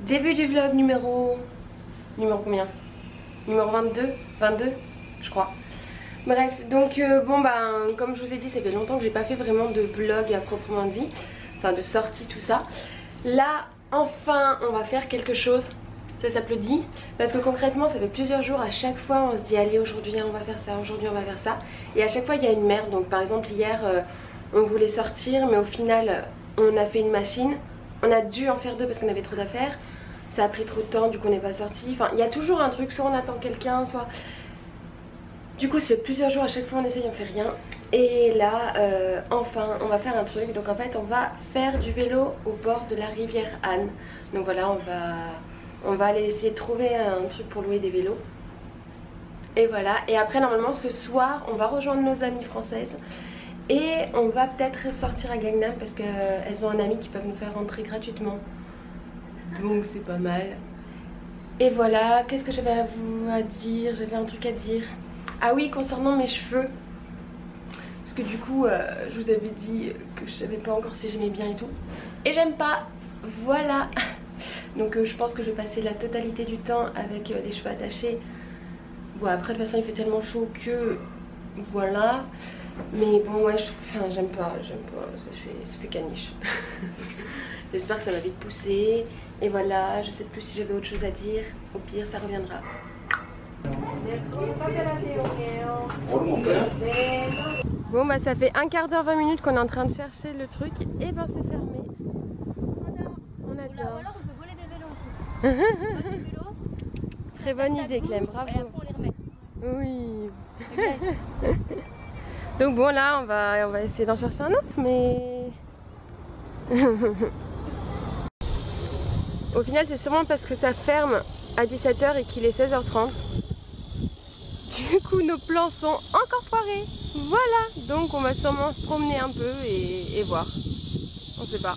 Début du vlog numéro combien? Numéro 22 je crois. Bref, donc bon ben comme je vous ai dit, ça fait longtemps que j'ai pas fait vraiment de vlog à proprement dit, enfin de sortie tout ça. Là enfin on va faire quelque chose, ça s'applaudit, parce que concrètement ça fait plusieurs jours, à chaque fois on se dit allez aujourd'hui on va faire ça, aujourd'hui on va faire ça, et à chaque fois il y a une merde. Donc par exemple hier on voulait sortir mais au final on a fait une machine, on a dû en faire deux parce qu'on avait trop d'affaires, ça a pris trop de temps, du coup on n'est pas sorti. Enfin il y a toujours un truc, soit on attend quelqu'un, soit... Du coup ça fait plusieurs jours, à chaque fois on essaye, on fait rien. Et là enfin on va faire un truc. Donc en fait on va faire du vélo au bord de la rivière Anne. Donc voilà, on va aller essayer de trouver un truc pour louer des vélos. Et voilà, et après normalement ce soir on va rejoindre nos amies françaises. Et on va peut-être sortir à Gangnam parce qu'elles ont un ami qui peuvent nous faire rentrer gratuitement. Donc c'est pas mal. Et voilà, qu'est-ce que j'avais à dire? J'avais un truc à dire. Ah oui, concernant mes cheveux. Parce que du coup, je vous avais dit que je savais pas encore si j'aimais bien et tout. Et j'aime pas. Voilà. Donc je pense que je vais passer la totalité du temps avec les cheveux attachés. Bon après de toute façon il fait tellement chaud que... Voilà. Mais bon ouais, j'aime pas, ça fait caniche. J'espère que ça va vite pousser. Et voilà, je sais plus si j'avais autre chose à dire. Au pire ça reviendra. Bon bah ça fait un quart d'heure 20 minutes qu'on est en train de chercher le truc. Et ben c'est fermé. On adore. Ou alors on peut voler des vélos aussi. Voler des vélos. Très bonne idée Clem, bravo. Et après on les remet. Oui. Donc bon là on va essayer d'en chercher un autre, mais... Au final c'est sûrement parce que ça ferme à 17 h et qu'il est 16 h 30. Du coup nos plans sont encore foirés. Voilà, donc on va sûrement se promener un peu et voir. On sait pas.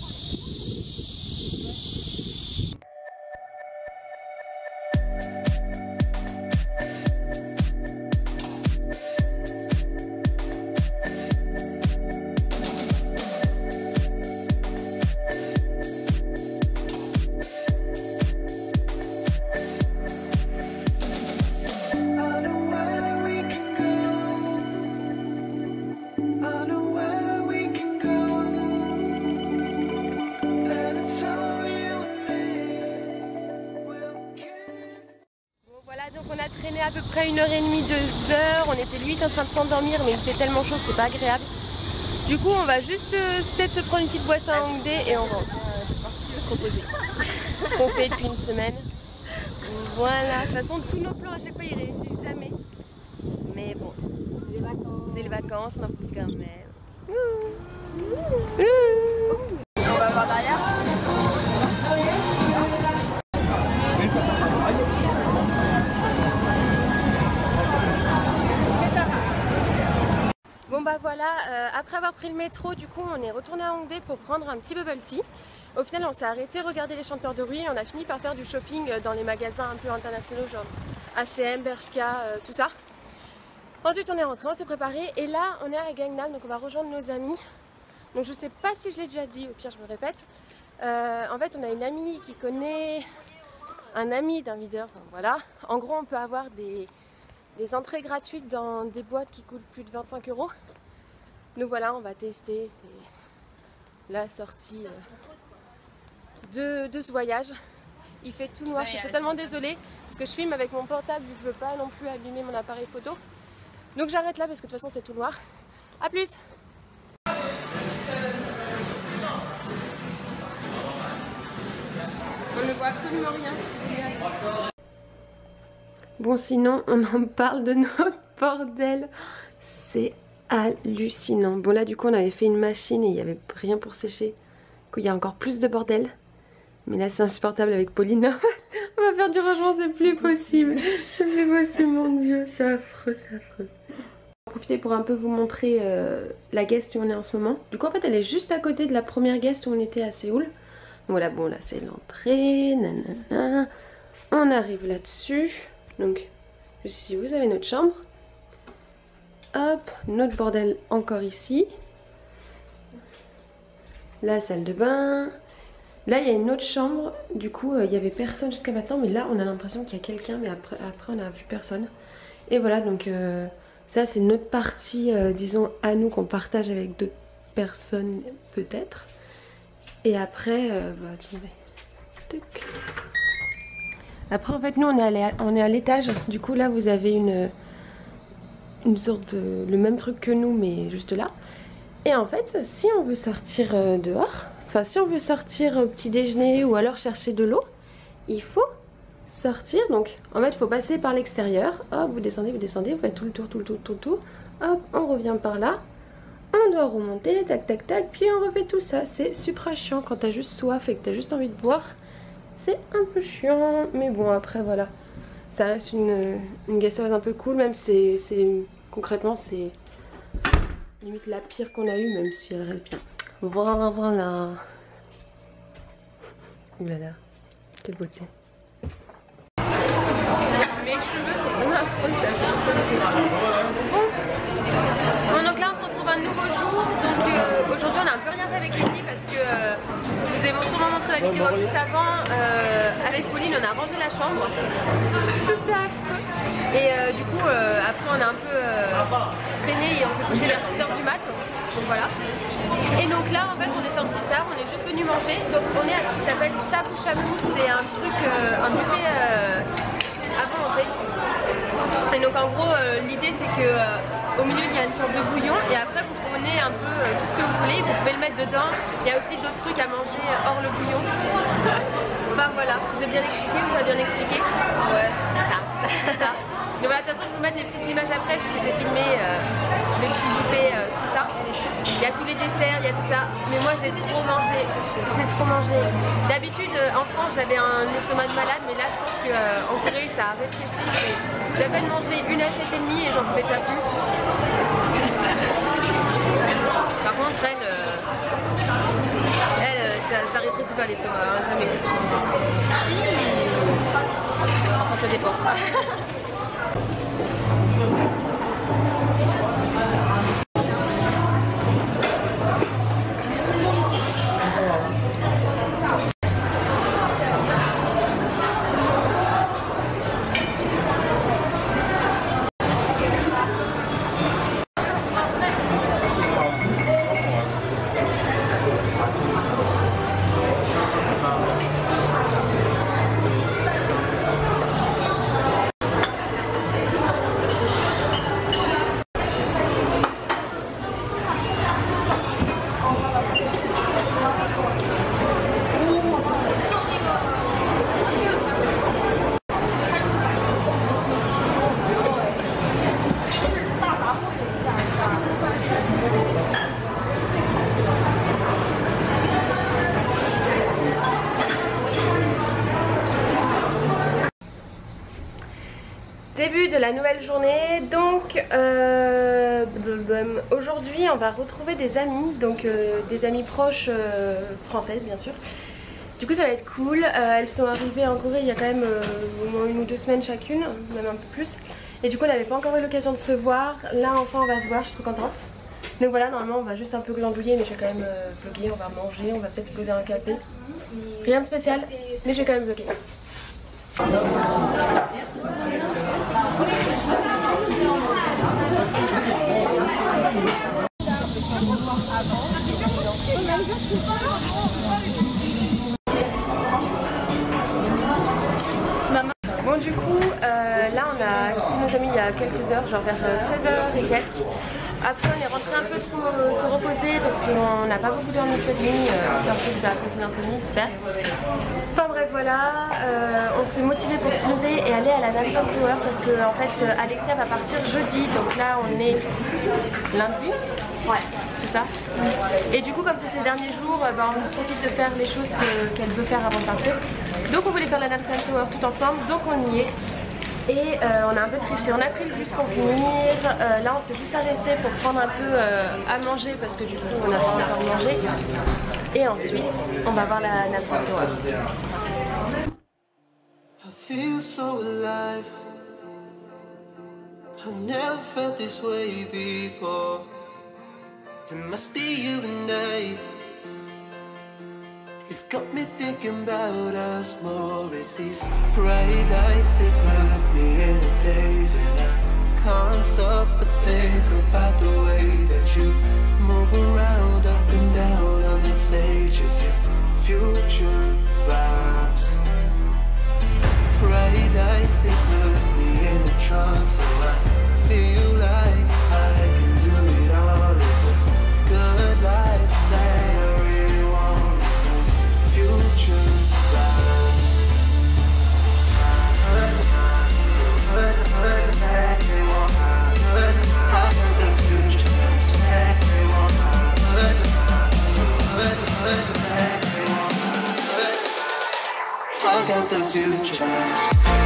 Donc on a traîné à peu près 1h30, 2 heures, on était limite en train de s'endormir mais il fait tellement chaud que c'est pas agréable. Du coup on va juste peut-être se prendre une petite boisson à Hongdae et on rentre. C'est parti se reposer. Ce qu'on fait depuis une semaine. Voilà, de toute façon tous nos plans à chaque fois ils réussissent jamais. Mais bon, c'est les vacances, on en profite quand même. On va voir derrière. Bon bah voilà, après avoir pris le métro, du coup on est retourné à Hongdae pour prendre un petit bubble tea. Au final on s'est arrêté regarder les chanteurs de rue et on a fini par faire du shopping dans les magasins un peu internationaux genre H&M, Bershka, tout ça. Ensuite on est rentré, on s'est préparé et là on est à Gangnam, donc on va rejoindre nos amis. Donc je sais pas si je l'ai déjà dit, au pire je me répète. En fait on a une amie qui connaît un ami d'un videur, enfin, voilà. En gros on peut avoir des entrées gratuites dans des boîtes qui coûtent plus de 25 €. Donc voilà, on va tester, c'est la sortie de ce voyage. Il fait tout noir, je suis totalement désolée parce que je filme avec mon portable, je veux pas non plus abîmer mon appareil photo. Donc j'arrête là parce que de toute façon c'est tout noir. A plus! On ne voit absolument rien. Bon sinon on en parle de notre bordel, c'est hallucinant. Bon là du coup on avait fait une machine et il n'y avait rien pour sécher. Du coup il y a encore plus de bordel. Mais là c'est insupportable avec Pauline. On va faire du rangement, c'est plus possible. C'est plus possible, mon dieu, c'est affreux, c'est affreux. Je vais profiter pour un peu vous montrer la guest où on est en ce moment. Du coup en fait elle est juste à côté de la première guest où on était à Séoul. Donc voilà, bon là c'est l'entrée, nanana. On arrive là-dessus. Donc juste ici vous avez notre chambre. Hop, notre bordel encore ici. La salle de bain. Là il y a une autre chambre, du coup il y avait personne jusqu'à maintenant, mais là on a l'impression qu'il y a quelqu'un, mais après on a vu personne. Et voilà, donc ça c'est notre partie, disons à nous, qu'on partage avec d'autres personnes peut-être. Et après, attendez. Tuc. Après en fait nous on est à l'étage, du coup là vous avez une sorte de, le même truc que nous mais juste là. Et en fait si on veut sortir dehors, enfin si on veut sortir au petit déjeuner ou alors chercher de l'eau, il faut sortir. Donc en fait il faut passer par l'extérieur, hop vous descendez, vous faites tout le tour, hop on revient par là, on doit remonter, tac tac tac, puis on refait tout ça. C'est super chiant quand t'as juste soif et que t'as juste envie de boire, c'est un peu chiant, mais bon après voilà. Ça reste une guest-house un peu cool, même si concrètement c'est limite la pire qu'on a eue, même si elle reste bien. Voilà, voilà. Oulala, quelle beauté. Mes cheveux c'est vraiment affreux, ça. Bon, donc là on se retrouve un nouveau jour. Donc aujourd'hui on a un peu rien fait avec les filles parce que je vous ai sûrement montré la vidéo juste avant. Avec Pauline on a rangé la chambre. C'est ça affreux. Et du coup après on a un peu traîné et on s'est couché vers 6h du mat. Donc voilà. Et donc là en fait on est sorti tard, on est juste venu manger. Donc on est à ce qui s'appelle Chabou Chabou. C'est un truc, un buffet à volonté. Et donc en gros l'idée c'est que au milieu il y a une sorte de bouillon et après vous prenez un peu tout ce que vous voulez, vous pouvez le mettre dedans. Il y a aussi d'autres trucs à manger hors le bouillon. Enfin voilà, je vais bien expliquer, vous avez bien expliqué. Ouais, c'est ça. Donc voilà, de toute façon je vais vous mettre des petites images après, je vous ai filmé les petits goûters, tout ça. Il y a tous les desserts, il y a tout ça. Mais moi j'ai trop mangé, D'habitude en France j'avais un estomac de malade, mais là je pense qu'en Corée ça a rétréci. J'ai à peine mangé une assiette et demie et j'en pouvais déjà plus. Par contre elle ça rétrécit pas l'estomac, hein, jamais. Si. Enfin ça dépend. Début de la nouvelle journée, donc aujourd'hui on va retrouver des amis, donc des amis proches françaises bien sûr. Du coup ça va être cool, elles sont arrivées en Corée il y a quand même au moins 1 ou 2 semaines chacune, même un peu plus. Et du coup on n'avait pas encore eu l'occasion de se voir, là enfin on va se voir, je suis trop contente. Donc voilà, normalement on va juste un peu glandouiller, mais je vais quand même vlogger, on va manger, on va peut-être se poser un café. Rien de spécial, mais je vais quand même vlogger. Bon du coup là on a quitté nos amis il y a quelques heures, genre vers 16h et quelques. Après on est rentré un peu se reposer parce qu'on n'a pas beaucoup dormi cette nuit, en plus de la continue insomnie, super. Enfin bref voilà, on s'est motivé pour se lever et aller à la Namsan Tower parce que en fait Alexia va partir jeudi, donc là on est lundi. Ouais, c'est ça. Et du coup comme c'est ses derniers jours, on profite de faire les choses qu'elle veut faire avant de partir. Donc on voulait faire la Namsan Tower tout ensemble, donc on y est. Et on a un peu triché, on a pris le bus pour venir, là on s'est juste arrêté pour prendre un peu à manger parce que du coup on n'a pas encore mangé. Et ensuite on va voir la Namsan Tower. I feel so alive. I've never felt this way before. It must be you and I. It's got me thinking about us more. It's these bright lights that put me in a daze, and I can't stop but think about the way that you move around up and down on that stage. It's your future vibes. Bright lights that put me in a trance, so I feel like I can do it all. It's a good life that I really want. It's those future vibes. I got those future vibes.